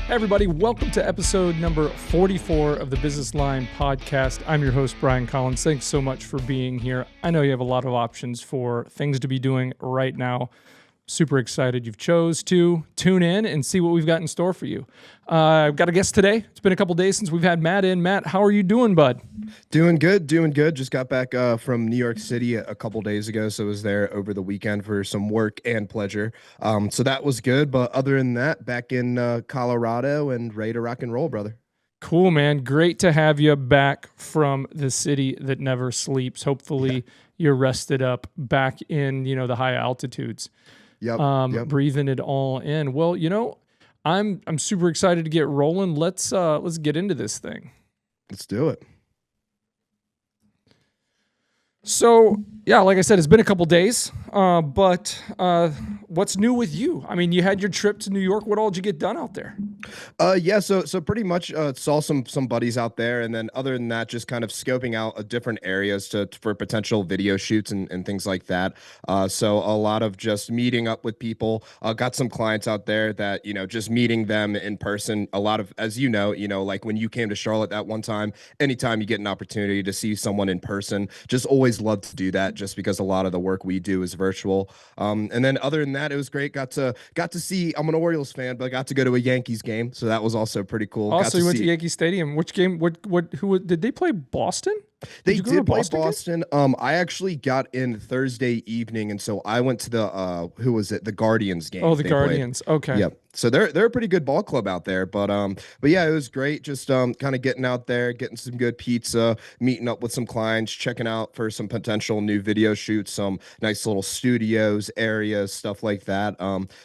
Hey everybody, welcome to episode number 44 of the Business Line podcast. I'm your host, Brian Collins. Thanks so much for being here. I know you have a lot of options for things to be doing right now. Super excited you've chose to tune in and see what we've got in store for you. I've got a guest today. It's been a couple days since we've had Matt in. Matt, how are you doing, bud? Doing good. Just got back from New York City a couple days ago, so I was there over the weekend for some work and pleasure. So that was good, but other than that, back in Colorado and ready to rock and roll, brother. Cool, man. Great to have you back from the city that never sleeps. Hopefully you're rested up back in, the high altitudes. Yep. Breathing it all in. Well, I'm super excited to get rolling. Let's get into this thing. Let's do it. So, yeah, like I said, it's been a couple days, but what's new with you? I mean, you had your trip to New York. What all did you get done out there? So pretty much saw some buddies out there, and then other than that, just kind of scoping out different areas for potential video shoots and things like that. So a lot of just meeting up with people. Got some clients out there that just meeting them in person. A lot of, as like when you came to Charlotte that one time, anytime you get an opportunity to see someone in person, just always love to do that, just because a lot of the work we do is virtual. And then other than that, it was great. Got to see. I'm an Orioles fan, but I got to go to a Yankees game, so that was also pretty cool. Also, you went to Yankee Stadium. Which game? Who did they play? Boston? They did play Boston. I actually got in Thursday evening, and so I went to the who was it? The Guardians game. Oh, the Guardians. Played. Okay. Yep. So they're a pretty good ball club out there, but yeah, it was great. Just kind of getting out there, getting some good pizza, meeting up with some clients, checking out for some potential new video shoots, some nice little studios, areas, stuff like that.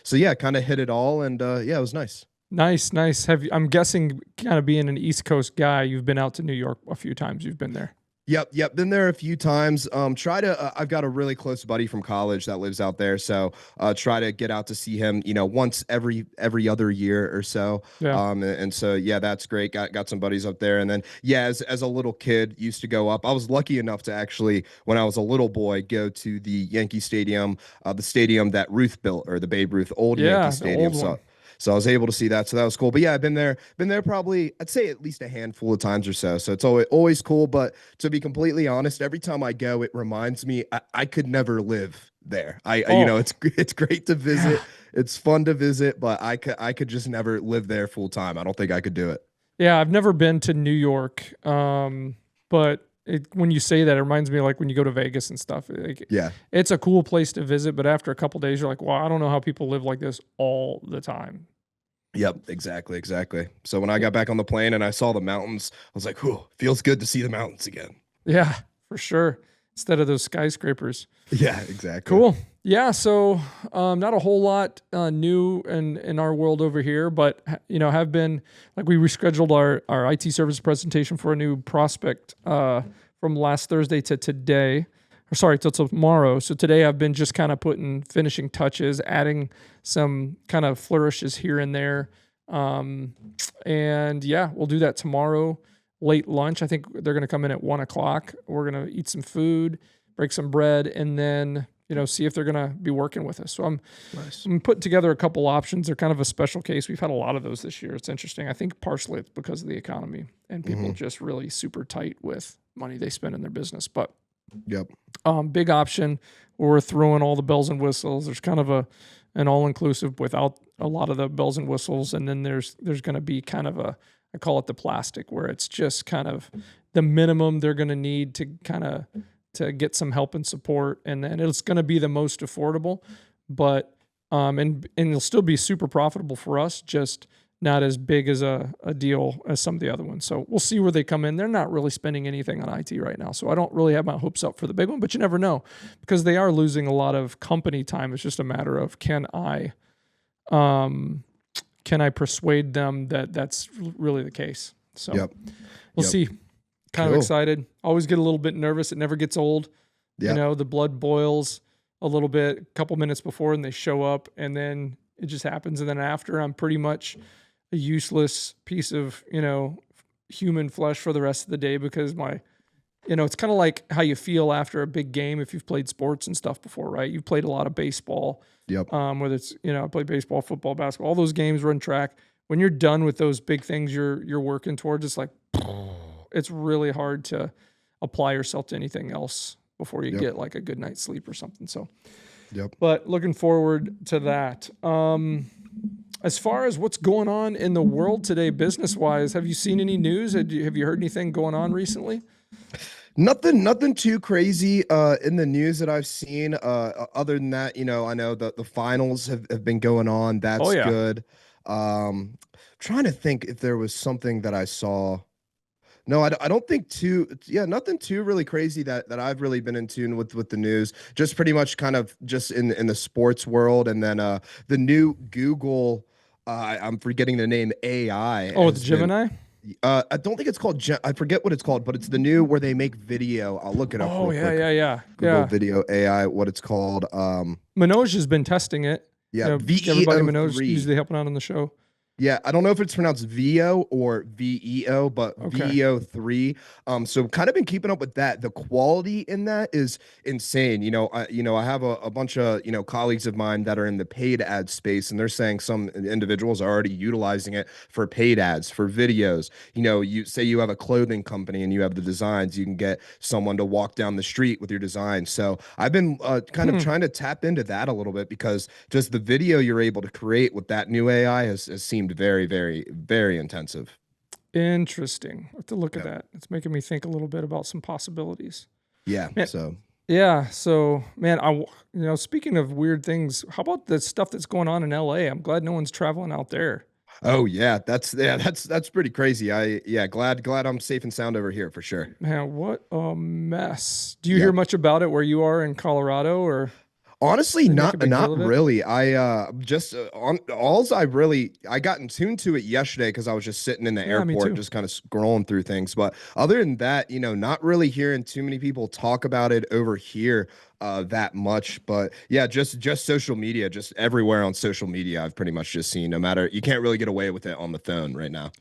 So yeah, kind of hit it all, and yeah, it was nice. Nice. I'm guessing, kind of being an East Coast guy, you've been out to New York a few times. You've been there. Yep. Been there a few times. I've got a really close buddy from college that lives out there, so try to get out to see him, once every other year or so. Yeah. And so yeah, that's great. Got some buddies up there, and then yeah, as a little kid, used to go up. I was lucky enough to actually, when I was a little boy, go to the Yankee Stadium, the stadium that Ruth built, or the Babe Ruth old Yankee Stadium. So I was able to see that. So that was cool. But yeah, I've been there probably, I'd say at least a handful of times or so. So it's always cool. But to be completely honest, every time I go, it reminds me I could never live there. It's great to visit. It's fun to visit, but I could just never live there full time. I don't think I could do it. Yeah, I've never been to New York. But when you say that, it reminds me of like when you go to Vegas and stuff. Yeah. It's a cool place to visit, but after a couple days, you're like, wow, I don't know how people live like this all the time. Yep, exactly. So when I got back on the plane and I saw the mountains, I was like, "Ooh, feels good to see the mountains again." Yeah, for sure. Instead of those skyscrapers. Yeah, exactly. Cool. Yeah, so not a whole lot new in our world over here, but have been, like, we rescheduled our IT service presentation for a new prospect from last Thursday to today. Till tomorrow. So today I've been just kind of putting finishing touches, adding some kind of flourishes here and there. And yeah, we'll do that tomorrow, late lunch. I think they're going to come in at 1:00. We're going to eat some food, break some bread, and then, see if they're going to be working with us. So I'm putting together a couple options. They're kind of a special case. We've had a lot of those this year. It's interesting. I think partially it's because of the economy and people just really super tight with money they spend in their business. But yep. Big option. We're throwing all the bells and whistles. There's kind of an all-inclusive without a lot of the bells and whistles. And then there's going to be kind of I call it the plastic, where it's just kind of the minimum they're going to need to get some help and support. And then it's going to be the most affordable, but, and it'll still be super profitable for us, just not as big as a deal as some of the other ones. So we'll see where they come in. They're not really spending anything on IT right now, so I don't really have my hopes up for the big one, but you never know, because they are losing a lot of company time. It's just a matter of can I persuade them that that's really the case? So we'll see. Kind of excited. Always get a little bit nervous. It never gets old. Yep. The blood boils a little bit, a couple minutes before, and they show up, and then it just happens. And then after, I'm pretty much a useless piece of, human flesh for the rest of the day, because it's kind of like how you feel after a big game if you've played sports and stuff before, right? You've played a lot of baseball. Yep. Whether it's, I play baseball, football, basketball, all those games, run track. when you're done with those big things you're working towards, it's like it's really hard to apply yourself to anything else before you Yep. get like a good night's sleep or something. So, Yep. but looking forward to that. As far as what's going on in the world today, business wise, have you seen any news? Have you heard anything going on recently? Nothing too crazy in the news that I've seen. Other than that, I know the finals have been going on. Oh That's yeah. good. Trying to think if there was something that I saw. No, I don't think nothing too really crazy that I've really been in tune with the news. Just pretty much kind of just in the sports world, and then the new Google, I'm forgetting the name, AI Oh, the has been. Gemini. I don't think it's called. I forget what it's called, but it's the new where they make video. I'll look it up Oh real yeah, quick. yeah, yeah, Google yeah. Video AI, what it's called. Manoj has been testing it. Yeah, Everybody Manoj VEO3. usually helping out on the show. Yeah, I don't know if it's pronounced VO or VEO, but Okay. VEO3. So kind of been keeping up with that. The quality in that is insane. I have a bunch of, colleagues of mine that are in the paid ad space, and they're saying some individuals are already utilizing it for paid ads, for videos. You say you have a clothing company and you have the designs, you can get someone to walk down the street with your design. So I've been kind of trying to tap into that a little bit because just the video you're able to create with that new AI has seemed very, very, very intensive. Interesting. I have to look at Yep. that. It's making me think a little bit about some possibilities. Yeah. Man, So, yeah. So, man, speaking of weird things, how about the stuff that's going on in LA? I'm glad no one's traveling out there. oh yeah, that's pretty crazy. Glad I'm safe and sound over here for sure. Man, what a mess. Do you hear Yep. much about it where you are in Colorado, or Honestly, they make a big not deal of it? really. I just on alls I got in tune to it yesterday because I was just sitting in the Yeah, me airport, too. just kind of scrolling through things. But other than that, not really hearing too many people talk about it over here that much. But yeah, just social media, just everywhere on social media, I've pretty much just seen. No matter, you can't really get away with it on the phone right now.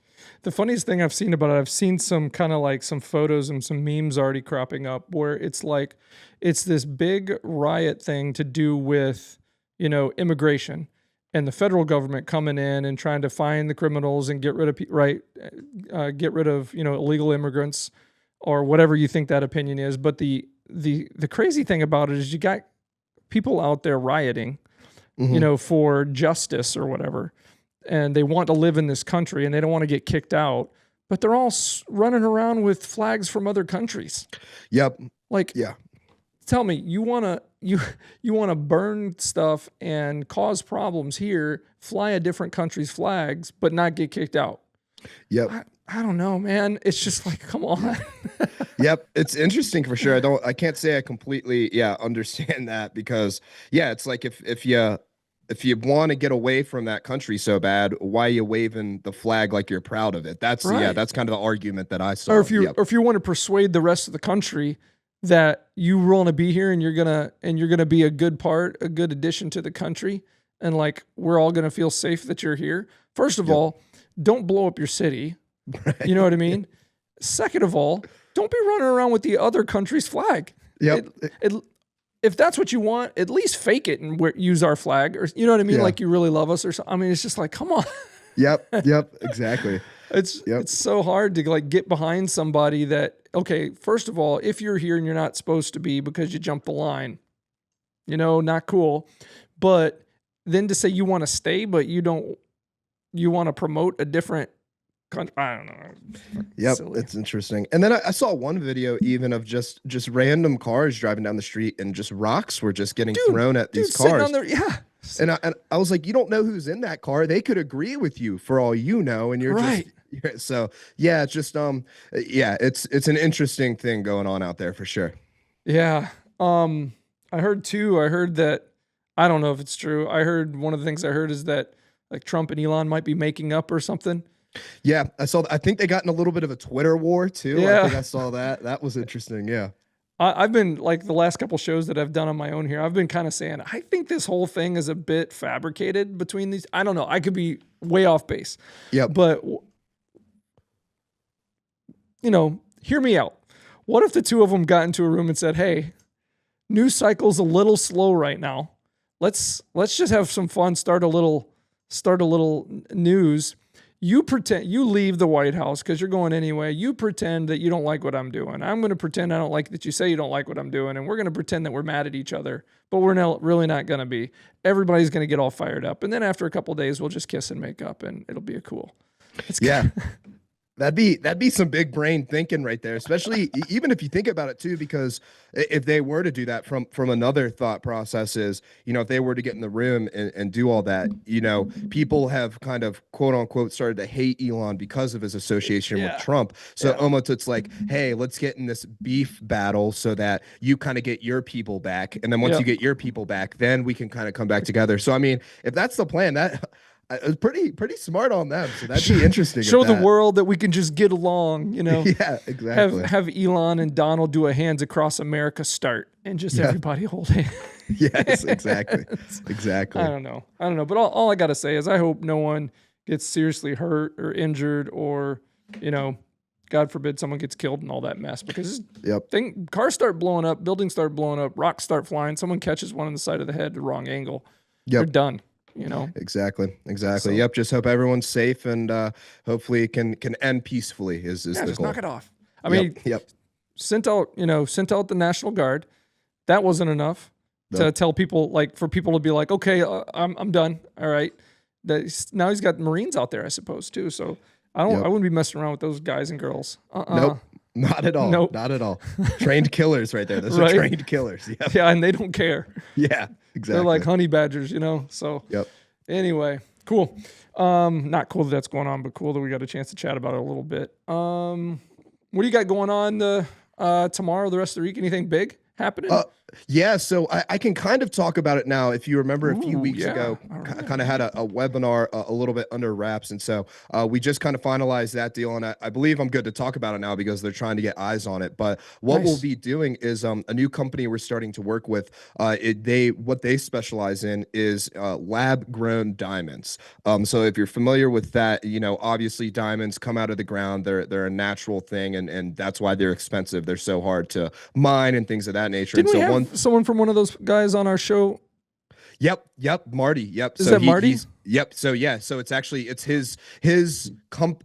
The funniest thing I've seen about it, I've seen some kind of like some photos and some memes already cropping up where it's like, it's this big riot thing to do with, immigration and the federal government coming in and trying to find the criminals and get rid of, get rid of, illegal immigrants or whatever you think that opinion is. But the crazy thing about it is you got people out there rioting, Hmm. for justice or whatever, and they want to live in this country and they don't want to get kicked out, but they're all running around with flags from other countries. Yep. Like, Yeah. tell me, you want to burn stuff and cause problems here, fly a different country's flags, but not get kicked out. Yep. I don't know, man. It's just like, come on. Yep, it's interesting for sure. I can't say I completely, understand that because, it's like if you want to get away from that country so bad, why are you waving the flag like you're proud of it? Right. That's kind of the argument that I saw. Or if you Yep. or if you want to persuade the rest of the country that you want to be here and you're gonna be a good addition to the country, and like we're all gonna feel safe that you're here. First of Yep. all, don't blow up your city. You know what I mean? Second of all, don't be running around with the other country's flag. Yep. If that's what you want, at least fake it and use our flag, or you know what I mean, Yeah. like you really love us or something. I mean, it's just like, come on. Yep. Yep. Exactly. It's Yep. it's so hard to like get behind somebody that, okay, first of all, if you're here and you're not supposed to be because you jumped the line, not cool. But then to say you want to stay, but you want to promote a different country. I don't know. Yep. Silly. It's interesting. And then I saw one video even of just random cars driving down the street and just rocks were just getting thrown at Dude these sitting cars. on there, yeah. And I was like, you don't know who's in that car. They could agree with you for all you know, and you're Right. just so yeah. It's just it's an interesting thing going on out there for sure. Yeah. I heard that, I don't know if it's true. I heard one of the things I heard is that like Trump and Elon might be making up or something. Yeah, I think they got in a little bit of a Twitter war too. I think Yeah. I saw that. That was interesting. Yeah. I've been like the last couple shows that I've done on my own here, I've been kind of saying, I think this whole thing is a bit fabricated between these. I don't know. I could be way off base, Yep. but hear me out. What if the two of them got into a room and said, hey, news cycle's a little slow right now. Let's just have some fun, start a little news. You pretend you leave the White House because you're going anyway. You pretend that you don't like what I'm doing. I'm going to pretend I don't like that you say you don't like what I'm doing, and we're going to pretend that we're mad at each other, but we're really not going to be. Everybody's going to get all fired up, and then after a couple of days, we'll just kiss and make up, and it'll be cool. Yeah. That'd be some big brain thinking right there, especially even if you think about it too, because if they were to do that from another thought process is, if they were to get in the room and do all that, people have kind of quote unquote started to hate Elon because of his association with Trump. So almost it's like, hey, let's get in this beef battle so that you kind of get your people back. And then once you get your people back, then we can kind of come back together. So, I mean, if that's the plan, that it's pretty smart on them. So that'd be interesting. Show the world that we can just get along, Yeah, exactly. Have Elon and Donald do a hands across America start and just everybody hold hands. Yes, exactly. Exactly. I don't know. But all I got to say is I hope no one gets seriously hurt or injured or, God forbid someone gets killed and all that mess, because cars start blowing up, buildings start blowing up, rocks start flying. Someone catches one on the side of the head, the wrong angle. They're done. Exactly. So, yep. Just hope everyone's safe and hopefully it can end peacefully is the just goal. knock it off. I mean, sent out the National Guard. That wasn't enough to tell people, for people to be like, okay, I'm done. All right. Now he's got Marines out there, I suppose too. So I wouldn't be messing around with those guys and girls. Nope. Not at all. Nope. Not at all. Trained killers right there. Those are trained killers. Yep. Yeah. And they don't care. Yeah, exactly. They're like honey badgers, so anyway, cool. Not cool that that's going on, but cool that we got a chance to chat about it a little bit. What do you got going on tomorrow, the rest of the week? Anything big happening? Yeah, so I can kind of talk about it now. If you remember a few weeks ago, kind of had a webinar a little bit under wraps. And so we just kind of finalized that deal. And I believe I'm good to talk about it now because they're trying to get eyes on it. But what we'll be doing is a new company we're starting to work with. What they specialize in is lab grown diamonds. So if you're familiar with that, obviously diamonds come out of the ground. They're a natural thing. And that's why they're expensive. They're so hard to mine and things of that nature. Didn't we have someone from one of those guys on our show? Yep, Marty. Yep. Is that Marty? Yep. So it's actually his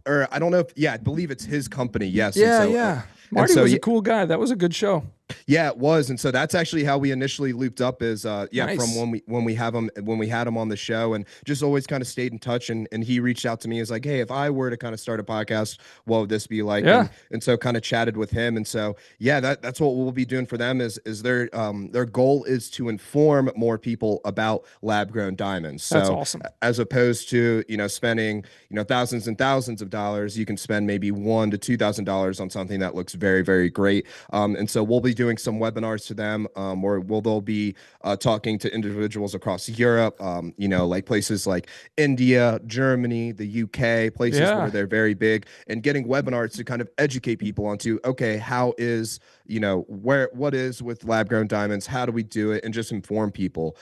or I don't know if I believe it's his company. Yes. Yeah. Marty was a cool guy. That was a good show. Yeah, it was. And so that's actually how we initially looped up is Nice. from when we had him on the show, and just always kind of stayed in touch, and he reached out to me as like, hey, if I were to kind of start a podcast, what would this be like? Yeah. And so kind of chatted with him. And so that's what we'll be doing for them is their goal is to inform more people about lab grown diamonds. So that's awesome. As opposed to, spending, thousands and thousands of dollars, you can spend maybe $1,000 to $2,000 on something that looks very, very great. And so we'll be doing some webinars to them, or they'll be talking to individuals across Europe, like places like India, Germany, the UK, places where they're very big, and getting webinars to kind of educate people onto, okay, how is, what is with lab grown diamonds? How do we do it? And just inform people.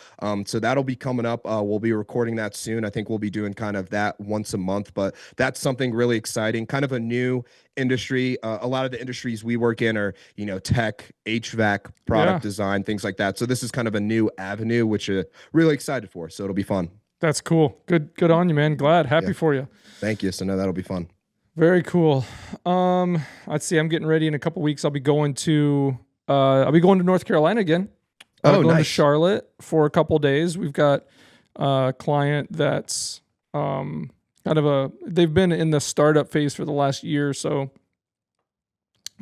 So that'll be coming up. We'll be recording that soon. I think we'll be doing kind of that once a month, but that's something really exciting, kind of a new industry. A lot of the industries we work in are, tech, HVAC, product design, things like that. So this is kind of a new avenue, which really excited for. So it'll be fun. That's cool. Good on you, man. Happy for you. Thank you. So no, that'll be fun. Very cool. Let's see. I'm getting ready in a couple weeks. I'll be going to North Carolina again. Going to Charlotte for a couple days. We've got a client that's they've been in the startup phase for the last year or so.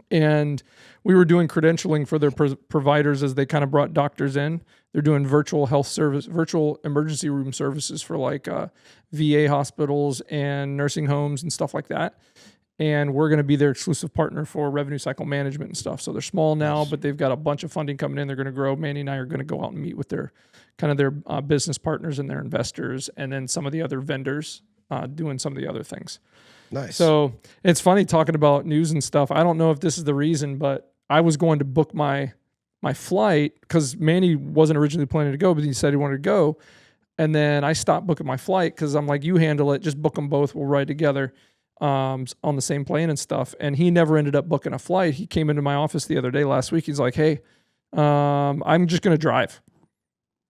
And we were doing credentialing for their providers as they kind of brought doctors in. They're doing virtual emergency room services for VA hospitals and nursing homes and stuff like that. And we're going to be their exclusive partner for revenue cycle management and stuff. So they're small now, but they've got a bunch of funding coming in. They're going to grow. Manny and I are going to go out and meet with their business partners and their investors, and then some of the other vendors doing some of the other things. Nice. So it's funny talking about news and stuff. I don't know if this is the reason, but I was going to book my flight because Manny wasn't originally planning to go, but he said he wanted to go. And then I stopped booking my flight because I'm like, you handle it. Just book them both. We'll ride together on the same plane and stuff. And he never ended up booking a flight. He came into my office the other day last week. He's like, hey, I'm just going to drive.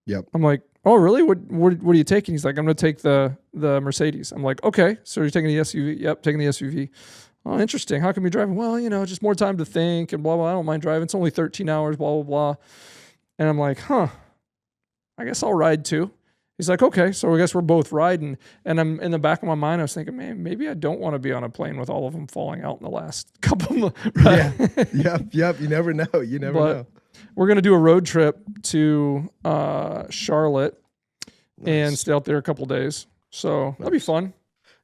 Yep. I'm like, oh, really? What are you taking? He's like, I'm going to take the Mercedes. I'm like, okay. So you're taking the SUV? Yep, taking the SUV. Oh, interesting. How come you're driving? Well, just more time to think and blah, blah. I don't mind driving. It's only 13 hours, blah, blah, blah. And I'm like, I guess I'll ride too. He's like, okay, so I guess we're both riding. And I'm in the back of my mind, I was thinking, man, maybe I don't want to be on a plane with all of them falling out in the last couple months. Right? Yeah. Yep. You never know. You never know. We're going to do a road trip to Charlotte and stay out there a couple days. So that'll be fun.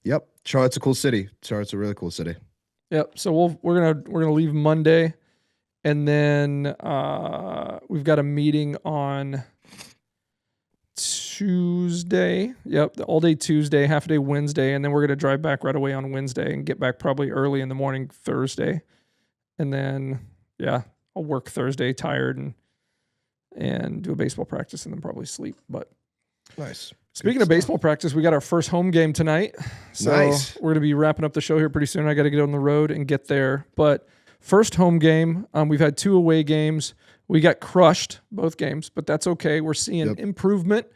Yep. Charlotte's a cool city. Charlotte's a really cool city. Yep. So we're gonna leave Monday, and then we've got a meeting on Tuesday. Yep, all day Tuesday, half a day Wednesday, and then we're gonna drive back right away on Wednesday and get back probably early in the morning Thursday, and then I'll work Thursday tired and do a baseball practice and then probably sleep. But nice. Speaking of baseball practice, we got our first home game tonight. So we're going to be wrapping up the show here pretty soon. I got to get on the road and get there. But first home game, we've had 2 away games. We got crushed both games, but that's okay. We're seeing improvement.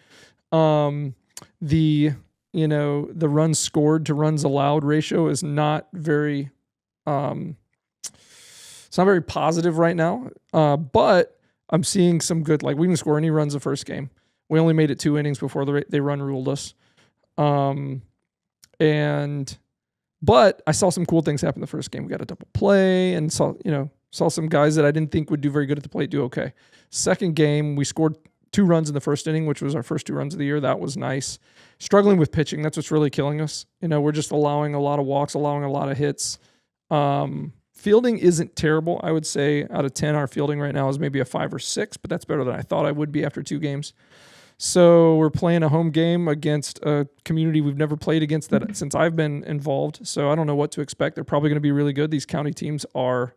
The runs scored to runs allowed ratio is not very it's not very positive right now. But I'm seeing some good, like we didn't score any runs the first game. We only made it 2 innings before they run ruled us. But I saw some cool things happen the first game. We got a double play and saw some guys that I didn't think would do very good at the plate do okay. Second game, we scored 2 runs in the first inning, which was our first 2 runs of the year. That was nice. Struggling with pitching. That's what's really killing us. We're just allowing a lot of walks, allowing a lot of hits. Fielding isn't terrible. I would say out of 10, our fielding right now is maybe a 5 or 6, but that's better than I thought I would be after 2 games. So we're playing a home game against a community we've never played against that since I've been involved. So I don't know what to expect. They're probably going to be really good. These county teams are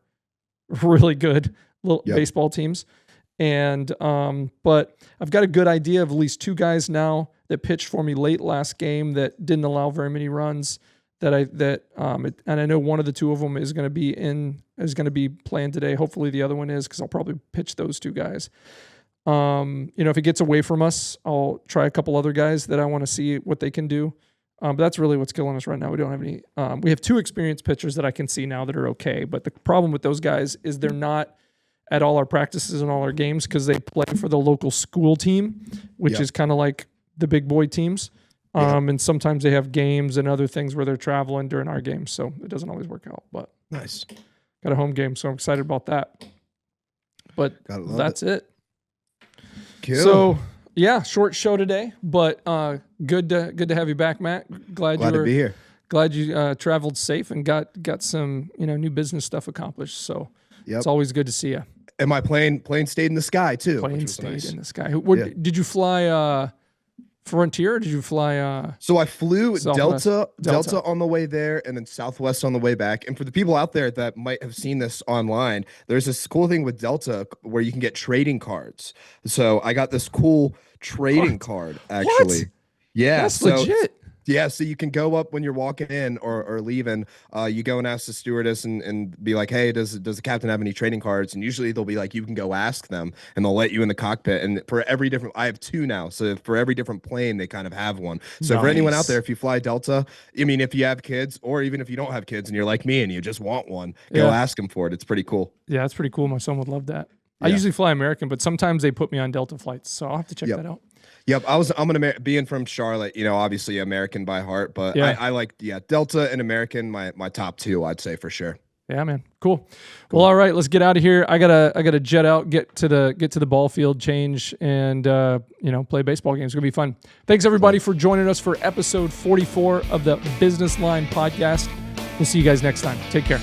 really good baseball teams. And but I've got a good idea of at least 2 guys now that pitched for me late last game that didn't allow very many runs. And I know one of the 2 of them is going to be playing today. Hopefully the other one is, because I'll probably pitch those 2 guys. If it gets away from us, I'll try a couple other guys that I want to see what they can do. But that's really what's killing us right now. We don't have any. We have 2 experienced pitchers that I can see now that are okay. But the problem with those guys is they're not at all our practices and all our games because they play for the local school team, which is kind of like the big boy teams. And sometimes they have games and other things where they're traveling during our games. So it doesn't always work out. But nice. Got a home game, so I'm excited about that. But that's it. Cool. So short show today, but good to have you back, Matt. Glad to be here. Glad you traveled safe and got some new business stuff accomplished. So it's always good to see you. And my plane stayed in the sky too. Plane stayed in the sky. Did you fly Frontier? Or did you fly? So I flew Delta on the way there, and then Southwest on the way back. And for the people out there that might have seen this online, there's this cool thing with Delta where you can get trading cards. So I got this cool trading card actually. What? Yeah, that's legit. Yeah, so you can go up when you're walking in or leaving. You go and ask the stewardess and be like, "Hey, does the captain have any trading cards?" And usually they'll be like, "You can go ask them," and they'll let you in the cockpit. And for every different, I have 2 now. So for every different plane, they kind of have one. So for anyone out there, if you fly Delta, I mean, if you have kids, or even if you don't have kids and you're like me and you just want one, go ask them for it. It's pretty cool. Yeah, that's pretty cool. My son would love that. I usually fly American, but sometimes they put me on Delta flights, so I'll have to check that out. Yep, being from Charlotte, obviously American by heart, but I like Delta and American, my top 2, I'd say for sure. Yeah, man, cool. Well, all right, let's get out of here. I gotta jet out, get to the ball field, change, and play baseball games. It's gonna be fun. Thanks everybody for joining us for episode 44 of the Business Line podcast. We'll see you guys next time. Take care.